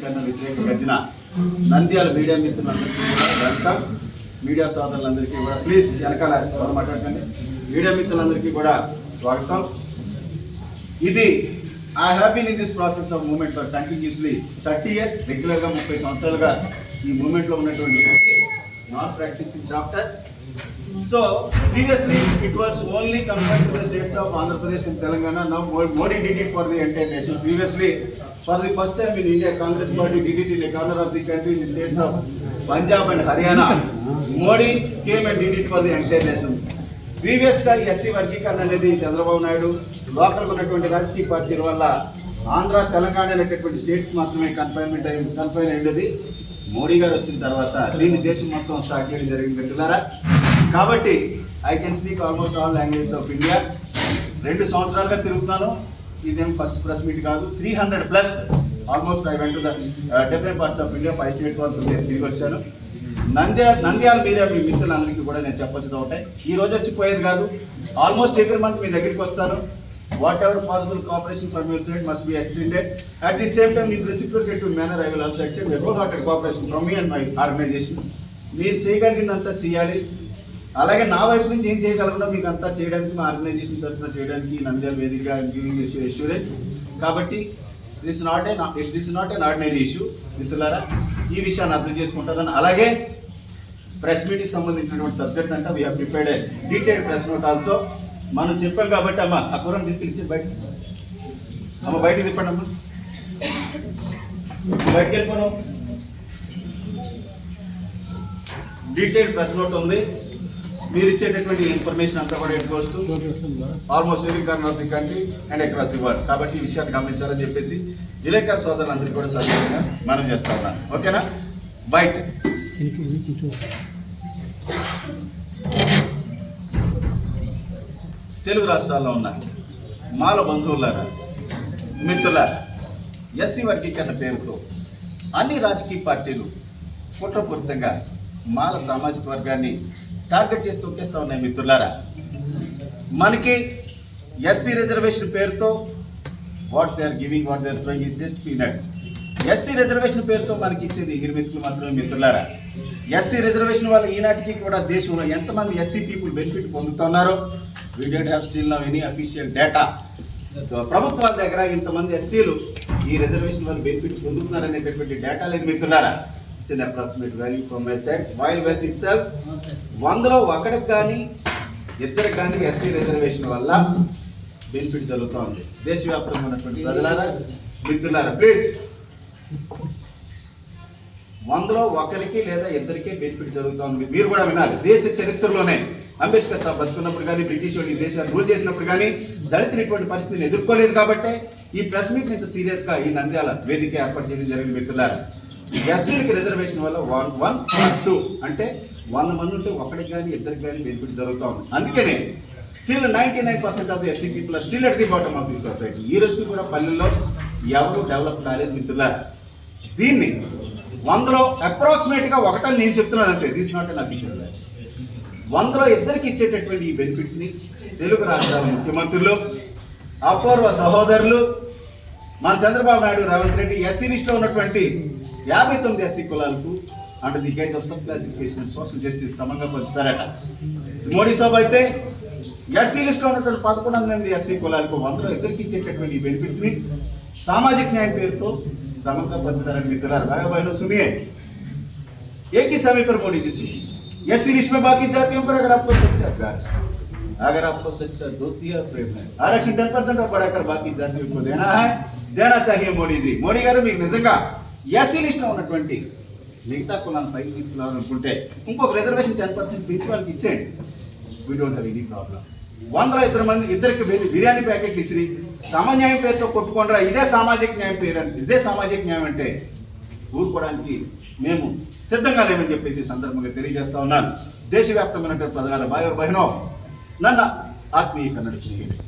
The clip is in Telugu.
వ్యతిరేకంగా నంద్యాల మీడియా మిత్రులందరికీ కూడా వెల్కమ్. మీడియా సోదరులందరికీ కూడా ప్లీజ్ వెనకాల మాట్లాడకండి. మీడియా మిత్రులందరికీ కూడా స్వాగతం. ఇది I have been in this process of movement for continuously 30 years, రెగ్యులర్గా 30 సంవత్సరాలుగా ఈ మూవ్మెంట్లో ఉన్నటువంటి not practising doctor. So previously it was only confined to the states of Andhra Pradesh and Telangana. Now Modi did it for the entire nation. Previously, for the first time in India, Congress party did it in a corner of the country in the states of Punjab and Haryana. Modi came and did it for the entire nation. Previous గా ఎస్సీ వర్గీకరణ అనేది చంద్రబాబు నాయుడు లోకల్ ఉన్నటువంటి రాజకీయ పార్టీల వల్ల ఆంధ్ర తెలంగాణ అనేటటువంటి స్టేట్స్ మాత్రమే కన్ఫైన్ అయ్యేది. మోడీ గారు వచ్చిన తర్వాత దీన్ని దేశం మొత్తం స్టార్ట్ చేయడం జరిగింది మిత్రులారా. కాబట్టి I can speak almost all languages of India. 2 సంవత్సరాలుగా తిరుగుతున్నాను. ఇదేం ఫస్ట్ ప్రెస్ మీట్ కాదు. 300+ almost I went to the different parts of India, 5 states వరకు తిరిగి వచ్చాను. నంద్యాల మీడియా మీ మిత్రులందరికీ కూడా నేను చెప్పొచ్చుగా ఉంటాయి. ఈ రోజు వచ్చిపోయేది కాదు. ఆల్మోస్ట్ ఎవ్రీ మంత్ మీ దగ్గరికి వస్తాను. Whatever possible cooperation from your side must be extended. At the same time, in reciprocative manner, I will also extend a wholehearted cooperation from me and my organization. మీరు చేయగలిగిందంతా చేయాలి. అలాగే నా వైపు నుంచి ఏం చేయగలకుండా మీకు అంతా చేయడానికి మా ఆర్గనైజేషన్ తరఫున చేయడానికి నంద్యాల వేదిక గివింగ్ అష్యూరెన్స్. కాబట్టి this not an ordinary issue మిత్రులారా. ఈ విషయాన్ని అర్థం చేసుకుంటుందని, అలాగే ప్రెస్ మీట్కి సంబంధించినటువంటి సబ్జెక్ట్ అంతా we have prepared A detailed press note also. మనం చెప్పాం కాబట్టి అమ్మ ఆ కూరని తీసుకెళ్ళి బయట అమ్మ బయటకు తిప్పండి. అమ్మ బయటకు వెళ్ళిపోను. డీటెయిల్డ్ ప్రెస్ నోట్ ఉంది. మీరు ఇచ్చేటటువంటి ఇన్ఫర్మేషన్ అంతా కూడా it goes to almost every corner of the country and across the world. కాబట్టి ఈ విషయాన్ని గమనించాలని చెప్పేసి విలేకరు సోదరులందరికీ కూడా సభ్యులుగా మనం చేస్తా ఉన్నాను. ఓకేనా? బయట తెలుగు రాష్ట్రాల్లో ఉన్న మాల బంధువులారా, మిత్రులారా, ఎస్సీ వర్గీకరణ పేరుతో అన్ని రాజకీయ పార్టీలు కుట్రపూరితంగా మాల సామాజిక వర్గాన్ని టార్గెట్ చేసి తొక్కేస్తూ ఉన్నాయి మిత్రులారా. మనకి ఎస్సీ రిజర్వేషన్ పేరుతో what they are giving, what they are throwing is just peanuts. SC reservation పేరుతో మనకి ఇచ్చేది ఎగిరిమెతుకులు మాత్రమే మిత్రులారా. ఎస్సీ రిజర్వేషన్ వల్ల ఈనాటికి కూడా దేశంలో ఎంతమంది ఎస్సీ పీపుల్ బెనిఫిట్ పొందుతున్నారో we don't have still now any official data. ప్రభుత్వాల దగ్గర ఇంతమంది ఎస్సీలు ఈ రిజర్వేషన్ వల్ల బెనిఫిట్ పొందుతున్నారనేటటువంటి డేటా లేదు మిత్రులారా. It's an approximate value from my side. While was itself 100లో 1కి కానీ 2కి కానీ ఎస్సీ రిజర్వేషన్ వల్ల బెనిఫిట్ జరుగుతూ ఉంది. దేశవ్యాప్తంగా ఉన్నటువంటి ప్రజలారా, మిత్రులారా, ప్లీజ్ 100లో 1కి లేదా 2కే బెనిఫిట్ జరుగుతూ ఉంది. మీరు కూడా వినాలి. దేశ చరిత్రలోనే అంబేద్కర్ సాబ్ బతుకున్నప్పుడు కానీ, బ్రిటిష్ వాళ్ళు ఈ దేశాన్ని రూల్ చేసినప్పుడు కానీ దళితులు ఇటువంటి పరిస్థితిని ఎదుర్కోలేదు. కాబట్టి ఈ ప్రెస్ మీట్ ఇంత సీరియస్గా ఈ నంద్యాల వేదిక ఏర్పాటు చేయడం జరిగింది మిత్రులారా. ఎస్సీలకి రిజర్వేషన్ వల్ల 1 or 2 అంటే 100 మంది ఉంటే 1కి కానీ 2కి కానీ బెనిఫిట్ జరుగుతూ ఉంది. అందుకనే still 99% of the SC people are still at the bottom of the society. ఈ రోజుకి కూడా పల్లెల్లో ఎవరు డెవలప్ కాలేదు మిత్రులారా. దీన్ని 100లో అప్రాక్సిమేట్గా 1 నేను చెప్తున్నాను అంతే. This not an official value. 100లో 2కి ఇచ్చేటటువంటి ఈ బెనిఫిట్స్ని తెలుగు రాష్ట్రాల ముఖ్యమంత్రులు, అపూర్వ సహోదరులు, మన చంద్రబాబు నాయుడు, రేవంత్ రెడ్డి ఎస్సీ లిస్టులో ఉన్నటువంటి 59 ఎస్సీ కులాలకు under the guys of sub classification and social justice సమంగా పంచుతారట. మోడీ సాబ్ అయితే ఎస్సీ లిస్టులో ఉన్నటువంటి 11 ఎస్సీ కులాలకు 100లో 2కి ఇచ్చేటటువంటి ఈ బెనిఫిట్స్ని సామాజిక న్యాయం పేరుతో సమంగా పంచుతారని మిత్రులారా. भाई बहनों सुनिए, एक ही समय पर मोदी जी सुनिए. एससी लिस्ट में बाकी जातियों पर अगर आपको सच्चा प्यार, अगर आपको सच्चा दोस्ती है, प्रेम है, आरक्षण 10% और बढ़ाकर बाकी जातियों को देना चाहिए మోడీ జీ. మోడీ గారు మీకు నిజంగా ఎస్సీ లిస్ట్లో ఉన్నటువంటి మిగతా కులాలను పైకి తీసుకురావాలనుకుంటే ఇంకొక రిజర్వేషన్ 10% పెంచి వాళ్ళకి ఇచ్చేయండి. We don't have any problem. 100లో 2 మంది బిర్యానీ ప్యాకెట్లు ఇసిరి సామాన్యాయం పేరుతో కొట్టుకోండిరా, ఇదే సామాజిక న్యాయం పేరు అంటే, ఇదే సామాజిక న్యాయం అంటే ఊరుకోవడానికి మేము సిద్ధంగా లేమని చెప్పేసి సందర్భంగా తెలియజేస్తా ఉన్నాను. దేశవ్యాప్తమైనటువంటి ప్రజల భాయ్ బహినో, నన్ను ఆత్మీయ కన్నడ స్నేహితులు.